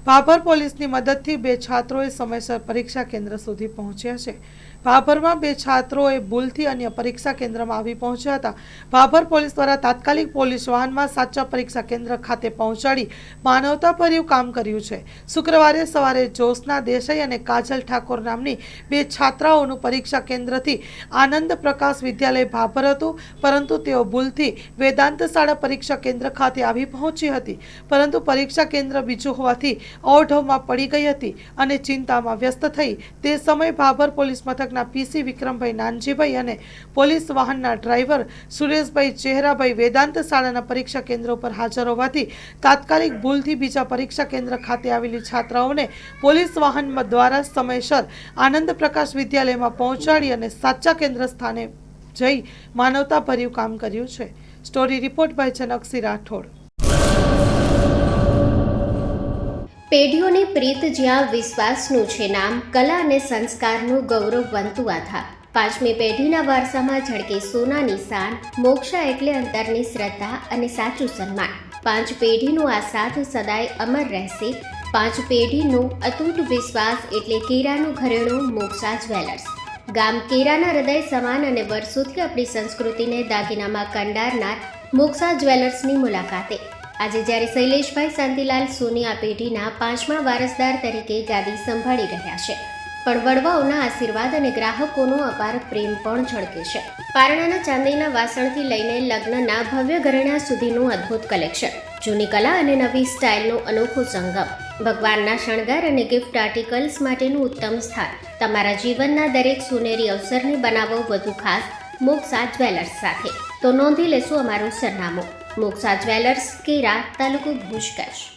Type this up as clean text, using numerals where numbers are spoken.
ભાભર પોલીસની મદદથી બે છાત્રોએ સમયસર પરીક્ષા કેન્દ્ર સુધી પહોંચ્યા છે। ભાભરમાં બે છાત્રોએ ભૂલથી અન્ય પરીક્ષા કેન્દ્રમાં આવી પહોંચ્યા હતા। ભાભર પોલીસ દ્વારા તાત્કાલિક પોલીસ વાહનમાં સાચા પરીક્ષા કેન્દ્ર ખાતે પહોંચાડી માનવતાભર્યું કામ કર્યું છે। શુક્રવારે સવારે જ્યોત્સના દેસાઈ અને કાજલ ઠાકોર નામની બે છાત્રાઓનું પરીક્ષા કેન્દ્રથી આનંદ પ્રકાશ વિદ્યાલય ભાભર હતું, પરંતુ તેઓ ભૂલથી વેદાંત શાળા પરીક્ષા કેન્દ્ર ખાતે આવી પહોંચી હતી, પરંતુ પરીક્ષા કેન્દ્ર બીજું હોવાથી અવઢવમાં પડી ગઈ હતી અને ચિંતામાં વ્યસ્ત થઈ। તે સમયે ભાભર પોલીસ મથકના પીસી વિક્રમભાઈ નાનજીભાઈ અને પોલીસ વાહનના ડ્રાઈવર સુરેશભાઈ ચહેરાભાઈ વેદાંત શાળાના પરીક્ષા કેન્દ્ર પર હાજર હોવાથી તાત્કાલિક ભૂલથી બીજા પરીક્ષા કેન્દ્ર ખાતે આવેલી છાત્રાઓને પોલીસ વાહન દ્વારા સમયસર આનંદ પ્રકાશ વિદ્યાલયમાં પહોંચાડી અને સાચા કેન્દ્ર સ્થાને જઈ માનવતાભર્યું કામ કર્યું છે। Story report by Janaksinh Rathod. પેઢીઓની પ્રીત જ્યાં વિશ્વાસનું છે નામ, કલા અને સંસ્કારનું ગૌરવવંતું આધાર। પાંચમી પેઢીના વારસામાં ઝળકે સોનાની શાન, મોક્ષા એટલે અંતરની શ્રદ્ધા અને સાચું સન્માન। પાંચ પેઢીનું આ સાથ સદાય અમર રહેશે। પાંચ પેઢીનું અતૂટ વિશ્વાસ એટલે કેરાનું ઘરેણું મોક્ષા જ્વેલર્સ। ગામ કેરાના હૃદય સમાન અને વર્ષોથી આપણી સંસ્કૃતિને દાગીનામાં કંડારનાર મોક્ષા જ્વેલર્સની મુલાકાતે આજે જ્યારે શૈલેષભાઈ શાંતિલાલ સોની આ પેઢીના પાંચમા વારસદાર તરીકે ગાદી સંભાળી રહ્યા છે, પણ વડવાઓના આશીર્વાદ અને ગ્રાહકોનો અપાર પ્રેમ પણ ઝળકે છે। પારણાના ચાંદીના વાસણથી લઈને લગ્નના ભવ્ય ઘરેણા સુધીનું અદ્ભુત કલેક્શન, જૂની કલા અને નવી સ્ટાઇલનો અનોખો સંગમ, ભગવાનના શણગાર અને ગિફ્ટ આર્ટિકલ્સ માટેનું ઉત્તમ સ્થાન। તમારા જીવનના દરેક સોનેરી અવસરને બનાવો વધુ ખાસ મોક્ષા જ્વેલર્સ સાથે। તો નોંધી લેશો અમારું સરનામું: મોક્ષા જ્વેલર્સ, કેરા, તાલુકો ભુજ, કચ્છ।